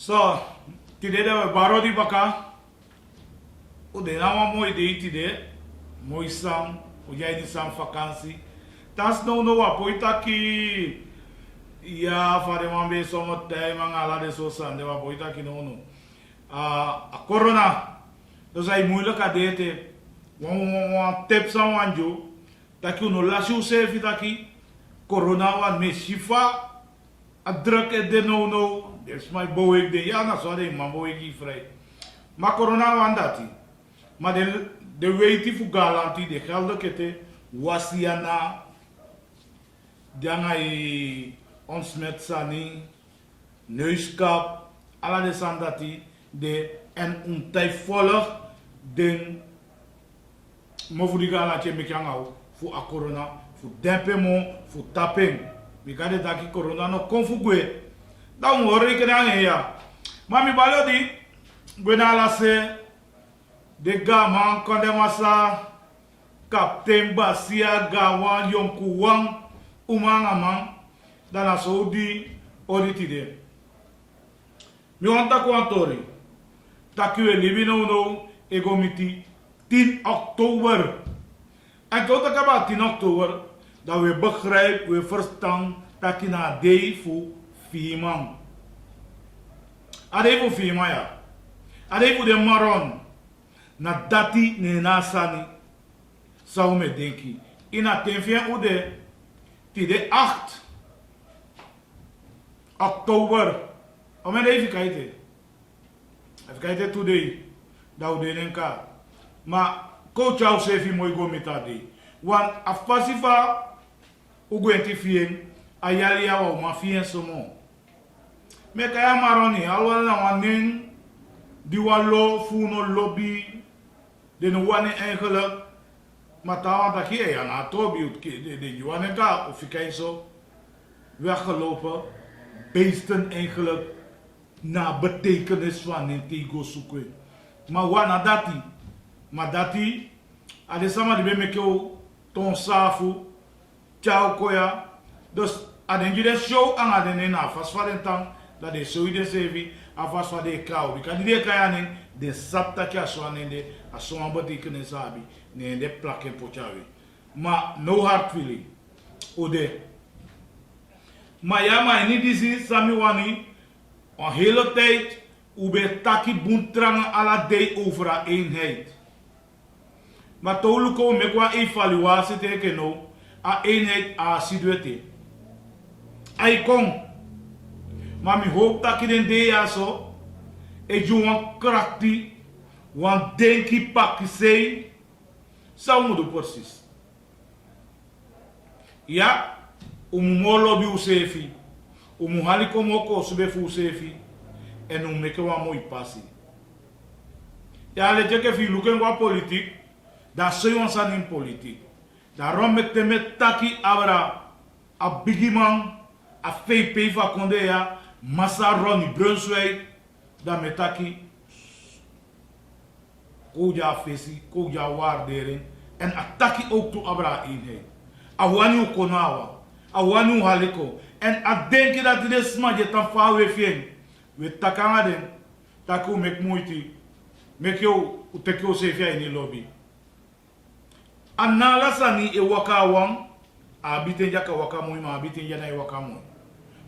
So, today we borrow the baka. Ude na wa mooi day today. Mooi sam. Ujai ni sam vakantie. Tas no wa poita ki. Ya fare mambe somo tay mangala de so san de wa poita ki no. A corona. Dus hij moeilijk aan dit. Wan tip san wanjo. Dat je no lasje usefi taki. Corona wan me shifa. A druk de no. Dus mijn boeik de ja na sorry man boeik vrij. Maar corona wan dati. Maar de weet fu garantie de geldelijke wasiana. Danga ons met sani. Neuskap. Alla de sandati. De en tijd volg den mo fu diga la che mekanga fu a corona fu dempe mo fu tapeng mi kade daki corona no konfu gwe da un hori ke na ya mami balodi gwe na la se de gaman konde masa kapten basia gawan yonku wang umanga man da na saudi oditide mi wanta ko antori Takue libino no egomiti 10 oktober. En tot ik heb 10 oktober dat we begrijpen, we verstaan dat je na day voor 4 man. Ade voor 4 man ja. Ade voor de maron. Na dati ne na sani. Zou me denken. In a tenfien ude. Tide 8 oktober. Om even kijken. Even kijken today. Dat we denken kan. Maar coach jou sefi mooi go met dat day. Want afpasifa ugwenti fien ayali ya wa ma fien somo. Me kaya maroni alwala na wanin di wallo funo lobby de no wane eigenlijk matawa dat hier ja na tobi de Johanne ka of ik zo weggelopen beesten eigenlijk na betekenis van een tego zoeken. Maar wana dati, maar dati, ade sama di beme kyo ton safu, ciao koya. Dus ade ngide show ang ade ne na fast faren tang, dat de show ide sevi, a fast fa de kau. Bika di de kaya nen, de sapta ki aswa nende, aswa betekenis abi, nende plakken pochawi. Maar no hard feeling, ode. Maar ja, maar niet die sami wani, een hele tijd ube taki buntrang ala day over a eenheid. Maar toluko mekwa evaluatie teken no a eenheid a sidwete. Ai kom. Maar mi hoop dat je den day ja zo e ju wan krakti wan denki pakki sei zou moeten precies. Ja, molobi usefi. Umuhali komoko sube fu sefi en umeke wa moi pasi. Ya le jeke fi luken wa politik da soyon san in politik. Da romek temet taki abra a bigiman a fei va konde ya massa Ronnie Brunswijk da metaki koja fesi koja waardering en ataki ook toe abra eenheid. Awani konawa awani haliko en a denken dat dit sma je tan fa we fien we takanga den taku mek moeite mek yo utekyo se fia in lobby anala sani e waka wan abiten jaka waka moy ma abiten jana e waka moy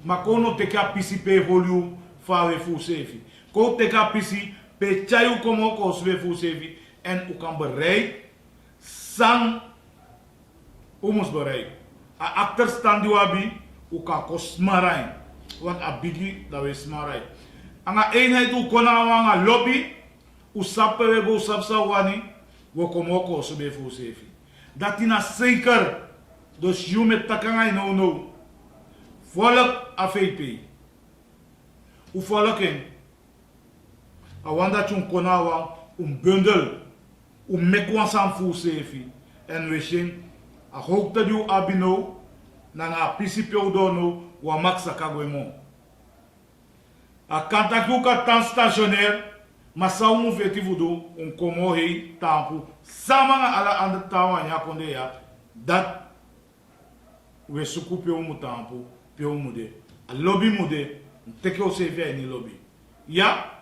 makono teka pisi pe volume fa we fu sefi ko teka pisi pe chayu komo ko sve fu sefi en u kan bereik sang umus bereik a achterstand die wabi uka kosmarai want a bigi da we smarai anga eenheid u kona wanga lobby u sappe we go sapsa wani wo komoko so be fu sefi datina zeker dus you met takanga no volk a VP u volken a wanda chun kona wa bundel mekwan sam fu sefi en we shin a hoogte du abino na nga principio dono wa maxa kagwemo a kantaku ka tan stationnaire masa umu vetivu do komo hei tampu sama nga ala and tawa nya konde ya dat we suku pe umu tampu pe umu de a lobby mude teke o se via ni lobby Ja?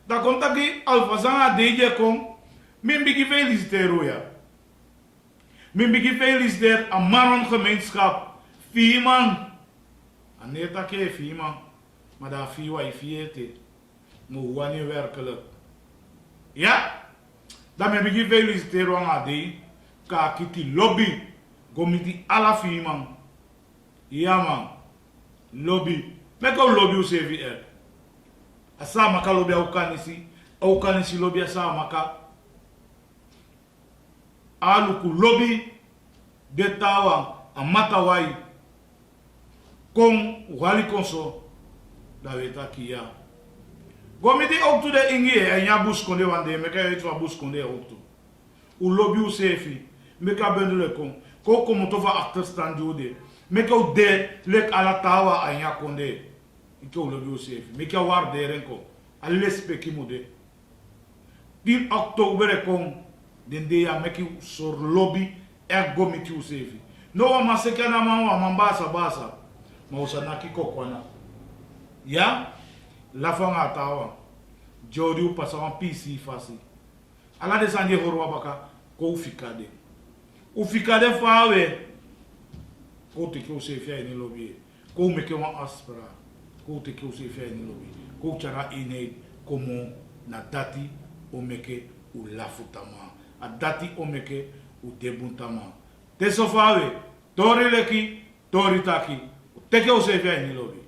Dan komt dat die alfazanga DJ kom. Min bigi feliciteren ja. Min bigi feliciteren aan Maron gemeenschap. 4 man. En niet dat je 4 man. Maar dat 4 wat je 4 te. Maar hoe niet werkelijk. Ja? Dan min bigi feliciteren aan die. Ka kiti lobby. Gomiti ala 4 man. Ja man. Lobby. Mek ook lobby u CVR. Asa maka lobby au kanisi lobby asa maka. Aluku lobby de tawa amatawai kon wali konso da weta kia. Gomiti ook to de ingie en ya buskonde wande meka het wa buskonde ook to. U lobby u sefi meka bendele kon ko komo to va achterstand jode meka u de lek ala tawa anya konde. Ito lobby u sefi meka war de renko alespeki mode. 10 oktober kon den de ya meki sor lobby gomiti u sefi. No wa maseke na mambasa basa. Ma usana kiko kwana. Ya? La fanga tawa. Jodi u pasawan PC fasi. Ala de sanje horwa baka ko ufikade. Ufikade fawe. Ko teke u sefi ya ni lobby. Ko meke wan aspera. Ko teke u sefi ya ni lobby. Ko chara ine komo na dati o meke u lafutama. A dati o meke u debuntama. Teso fawe. Tori leki, tori taki. Teke o sefi ya ni lobby.